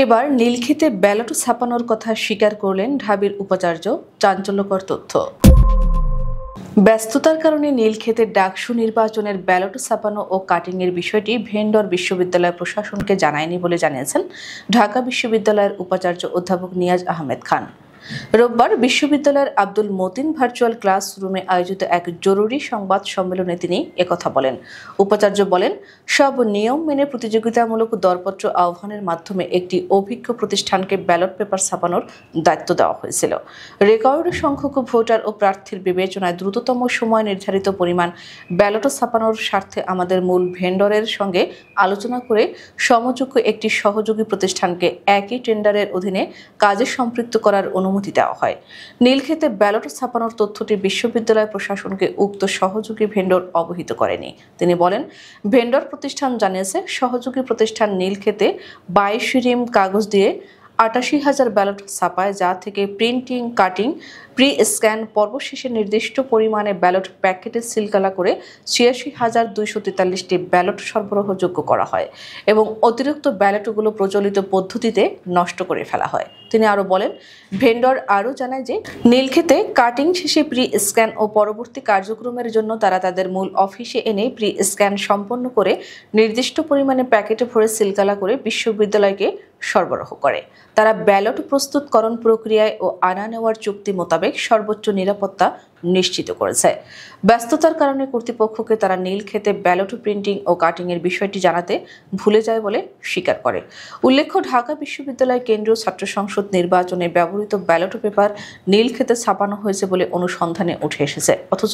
এবার নীলক্ষেতে ব্যালট ছাপানোর কথা স্বীকার করলেন ঢাবির উপাচার্য। চাঞ্চল্যকর তথ্য। ব্যস্ততার কারণে নীলক্ষেতে ডাকসু নির্বাচনের ব্যালট ছাপানো ও কাটিংয়ের বিষয়টি ভেন্ডর বিশ্ববিদ্যালয় প্রশাসনকে জানায়নি বলে জানিয়েছেন ঢাকা বিশ্ববিদ্যালয়ের উপাচার্য অধ্যাপক নিয়াজ আহমেদ খান। রোববার বিশ্ববিদ্যালয়ের আব্দুল মতিন ভার্চুয়াল ক্লাসরুমে আয়োজিত এক জরুরি সংবাদ সম্মেলনে তিনি একথা বলেন। উপাচার্য বলেন, সব নিয়ম মেনে প্রতিযোগিতামূলক দরপত্র আহ্বানের মাধ্যমে একটি অভিজ্ঞ প্রতিষ্ঠানকে ব্যালট পেপার ছাপানোর দায়িত্ব দেওয়া হয়েছিল। রেকর্ড সংখ্যক ভোটার ও প্রার্থীর বিবেচনায় দ্রুততম সময় নির্ধারিত পরিমাণ ব্যালট ছাপানোর স্বার্থে আমাদের মূল ভেন্ডরের সঙ্গে আলোচনা করে সমযোগ্য একটি সহযোগী প্রতিষ্ঠানকে একই টেন্ডারের অধীনে কাজে সম্পৃক্ত করার অনুমতি দেওয়া হয়। নীলক্ষেতে ব্যালট ছাপানোর তথ্যটি বিশ্ববিদ্যালয় প্রশাসনকে উক্ত সহযোগী ভেন্ডর অবহিত করেনি। তিনি বলেন, ভেন্ডর প্রতিষ্ঠান জানিয়েছে সহযোগী প্রতিষ্ঠান নীলক্ষেতে 22 রিম কাগজ দিয়ে 88,000 ব্যালট ছাপায়, যা থেকে প্রিন্টিং, কাটিং, প্রি স্ক্যান পর্ব শেষে নির্দিষ্ট পরিমাণে ব্যালট প্যাকেটে সিলগালা করে 86,243টি ব্যালট সরবরাহযোগ্য করা হয় এবং অতিরিক্ত ব্যালটগুলো প্রচলিত পদ্ধতিতে নষ্ট করে ফেলা হয়। তিনি আরও বলেন, ভেন্ডর আরও জানায় যে নীলক্ষেতে কাটিং শেষে প্রি স্ক্যান ও পরবর্তী কার্যক্রমের জন্য তারা তাদের মূল অফিসে এনে প্রি স্ক্যান সম্পন্ন করে নির্দিষ্ট পরিমাণে প্যাকেটে ভরে সিলগালা করে বিশ্ববিদ্যালয়কে সরবরাহ করে। তারা ব্যালট প্রস্তুতকরণ প্রক্রিয়ায় ও আনা নেওয়ার চুক্তি মোতাবেক সর্বোচ্চ নিরাপত্তা নিশ্চিত করেছে। ব্যস্ততার কারণে কর্তৃপক্ষকে তারা নীলক্ষেতে ব্যালট প্রিন্টিং ও কাটিং এর বিষয়টি জানাতে ভুলে যায় বলে স্বীকার করে। উল্লেখ্য, ঢাকা বিশ্ববিদ্যালয় কেন্দ্রীয় ছাত্র সংসদ নির্বাচনে ব্যবহৃত ব্যালট পেপার নীলক্ষেতে ছাপানো হয়েছে বলে অনুসন্ধানে উঠে এসেছে। অথচ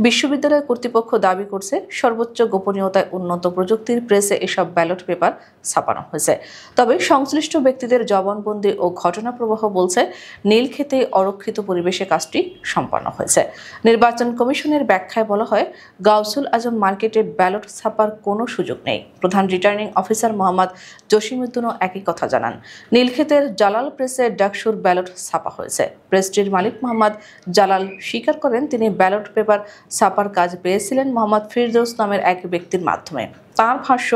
বিশ্ববিদ্যালয় কর্তৃপক্ষ দাবি করছে সর্বোচ্চ গোপনীয়তায় উন্নত প্রযুক্তির প্রেসে এসব ব্যালট পেপার ছাপানো হয়েছে। তবে সংশ্লিষ্ট ব্যক্তিদের জবানবন্দি ও ঘটনা প্রবাহ বলছে নীলক্ষেতে অরক্ষিত পরিবেশে কাজটি সম্পন্ন হয়েছে। নির্বাচন কমিশনের ব্যাখ্যায় বলা হয়, গাউসুল আজম মার্কেটে ব্যালট ছাপার কোনো সুযোগ নেই। প্রধান রিটার্নিং অফিসার মোহাম্মদ জসিমউদ্দিনও একই কথা জানান। নীলক্ষেতের জালাল প্রেসে ডাকসুর ব্যালট ছাপা হয়েছে। প্রেসটির মালিক মোহাম্মদ জালাল স্বীকার করেন, তিনি ব্যালট পেপার ছাপার কাজ পেয়েছিলেন মোহাম্মদ ফিরদৌস নামের এক ব্যক্তির মাধ্যমে। তার ভাষ্য,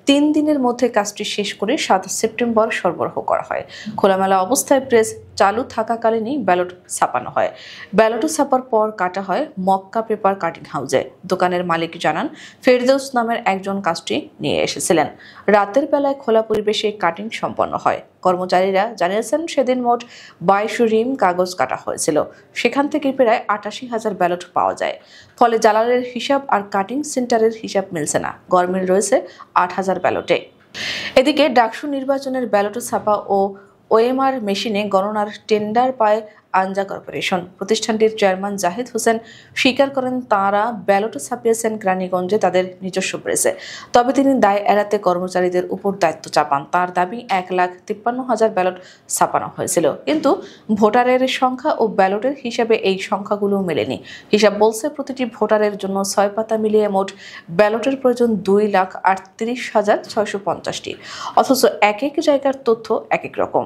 3 দিনের মধ্যে কাজটি শেষ করে 7 সেপ্টেম্বর সরবরাহ করা হয়। খোলামেলা অবস্থায় প্রেস চালু থাকাকালীনই ব্যালট ছাপানো হয়। ব্যালট ছাপার পর কাটা হয় মক্কা পেপার কাটিং হাউসে। দোকানের মালিক জানান, ফেরদৌস নামের একজন কাজটি নিয়ে এসেছিলেন। রাতের বেলায় খোলা পরিবেশে কাটিং সম্পন্ন হয়। কর্মচারীরা জানিয়েছেন, সেদিন মোট 22 রিম কাগজ কাটা হয়েছিল। সেখান থেকে প্রায় 88,000 ব্যালট পাওয়া যায়। ফলে জালালের হিসাব আর কাটিং সেন্টারের হিসাব মিলছে না। গরমিল রয়েছে 8,000 ব্যালটে। এদিকে ডাকসু নির্বাচনের ব্যালট ছাপা ও ওএমআর মেশিনে গণনার টেন্ডার পায় আনজা কর্পোরেশন। প্রতিষ্ঠানটির চেয়ারম্যান জাহিদ হোসেন স্বীকার করেন, তাঁরা ব্যালট ছাপিয়েছেন কেরানীগঞ্জে তাদের নিজস্ব প্রেসে। তবে তিনি দায় এড়াতে কর্মচারীদের উপর দায়িত্ব চাপান। তার দাবি, 1,53,000 ব্যালট ছাপানো হয়েছিল, কিন্তু ভোটারের সংখ্যা ও ব্যালটের হিসাবে এই সংখ্যাগুলো মেলেনি। হিসাব বলছে, প্রতিটি ভোটারের জন্য 6 পাতা মিলিয়ে মোট ব্যালটের প্রয়োজন 2,38,650টি। অথচ এক এক জায়গার তথ্য এক এক রকম।